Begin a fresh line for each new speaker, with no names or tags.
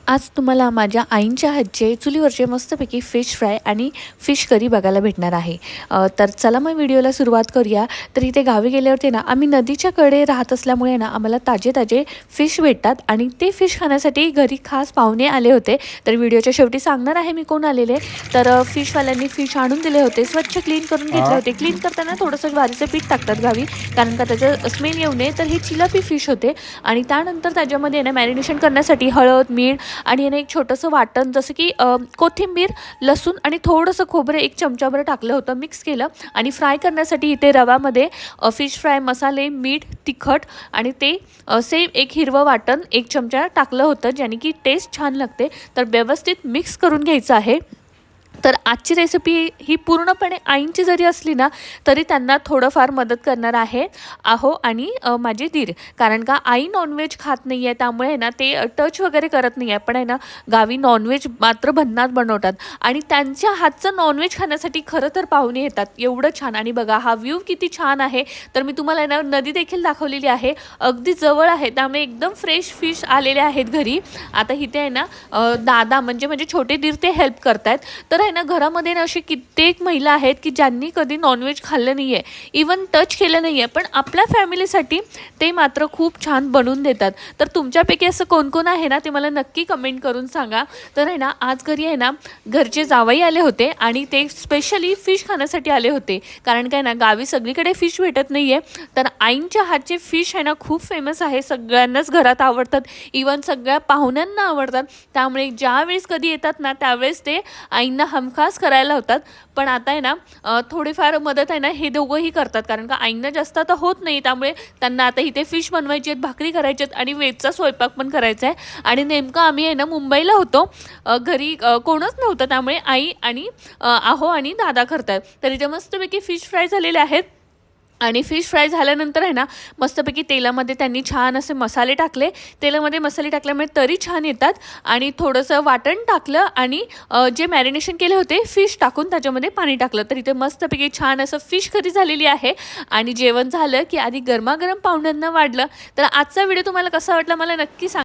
आज तुम्हाला माझ्या आईंच्या हातचे चुलीवरचे मस्तपैकी फिश फ्राय आणि फिश करी बघायला भेटणार आहे। तर चला मग व्हिडिओला सुरुवात करूया। तर इथे गावी गेल्यावरती ना आम्ही नदीच्या कडे राहत असल्यामुळे ना आम्हाला ताजे ताजे फिश भेटतात आणि ते फिश खाण्यासाठी घरी खास पाहुणे आले होते। तर व्हिडिओच्या शेवटी सांगणार आहे मी कोण आलेले। तर फिशवाल्यांनी फिश आणून दिले होते, स्वच्छ क्लीन करून घेतले होते। क्लीन करताना थोडंसं ज्वारीचं पीठ टाकतात गावी, कारण का त्याचं स्मेल येऊ नये। तर हे चिलापी फिश होते आणि त्यानंतर त्याच्यामध्ये ना मॅरिनेशन करण्यासाठी हळद, मीठ आणि याने एक छोटंसं वाटण जसं की कोथिंबीर, लसूण आणि थोडंसं खोबरं 1 चमचाभर टाकलं होतं, मिक्स केलं आणि फ्राय करण्यासाठी इथे रव्यामध्ये फिश फ्राय मसाले, मीठ, तिखट आणि ते सेम एक हिरवं वाटण 1 चमचा टाकलं होतं, ज्याने की टेस्ट छान लागते। तर व्यवस्थित मिक्स करून घ्यायचं आहे। तर आजची रेसिपी ही पूर्णपणे आईंची जरी असली ना तरी त्यांना थोडंफार मदत करणार आहे आणि माझे दीर, कारण का आई नॉनव्हेज खात नाही आहे, त्यामुळे ना ते टच वगैरे करत नाही आहे। पण आहे ना गावी नॉनव्हेज मात्र भन्नाट बनवतात आणि त्यांच्या हातचं नॉनव्हेज खाण्यासाठी खरं तर पाहुणे येतात, एवढं छान। आणि बघा हा व्ह्यू किती छान आहे। तर मी तुम्हाला ना नदी देखील दाखवलेली आहे, अगदी जवळ आहे, त्यामुळे एकदम फ्रेश फिश आलेले आहेत घरी। आता इथे आहे ना दादा म्हणजे माझे छोटे दीर ते हेल्प करतायत। तर आहे ना घरामध्ये ना अशी कित्येक महिला आहेत की ज्यांनी कधी नॉनव्हेज खाल्लं नाही आहे, इवन टच केलं नाही आहे, पण आपल्या फॅमिलीसाठी ते मात्र खूप छान बनवून देतात। तर तुमच्यापैकी असं कोण कोण आहे ना ते मला नक्की कमेंट करून सांगा। तर आहे ना आज घरी आहे ना घरचे जावई आले होते आणि ते स्पेशली फिश खाण्यासाठी आले होते, कारण काय ना गावी सगळीकडे फिश भेटत नाही आहे। तर आईंच्या हातचे फिश आहे ना खूप फेमस आहे, सगळ्यांनाच घरात आवडतात, इवन सगळ्या पाहुण्यांना आवडतात। त्यामुळे ज्यावेळेस कधी येतात ना त्यावेळेस ते आईंना हमखास करायला होतात। पण आता आहे ना थोडीफार मदत आहे ना हे दोघंही करतात, कारण का आईंना जास्त आता होत नाही, त्यामुळे त्यांना आता इथे फिश बनवायची आहेत, भाकरी करायची आहेत आणि वेजचा स्वयंपाक पण करायचा आहे। आणि नेमकं आम्ही आहे ना मुंबईला होतो, घरी कोणच नव्हतं, त्यामुळे आई आणि आहो आणि दादा करतात। तर इथे मस्तपैकी फिश फ्राय झालेले आहेत आणि फिश फ्राय झाल्यानंतर आहे ना मस्तपैकी तेलामध्ये त्यांनी छान असे मसाले टाकले। तेलामध्ये मसाले टाकल्यामुळे तरी छान येतात आणि थोडंसं वाटण टाकलं आणि जे मॅरिनेशन केले होते फिश टाकून त्याच्यामध्ये पाणी टाकलं। तर इथे मस्तपैकी छान असं फिश करी झालेली आहे आणि जेवण झालं की आधी गरमागरम पाहुण्यांना वाढलं। तर आजचा व्हिडिओ तुम्हाला कसा वाटला मला नक्की सांगा।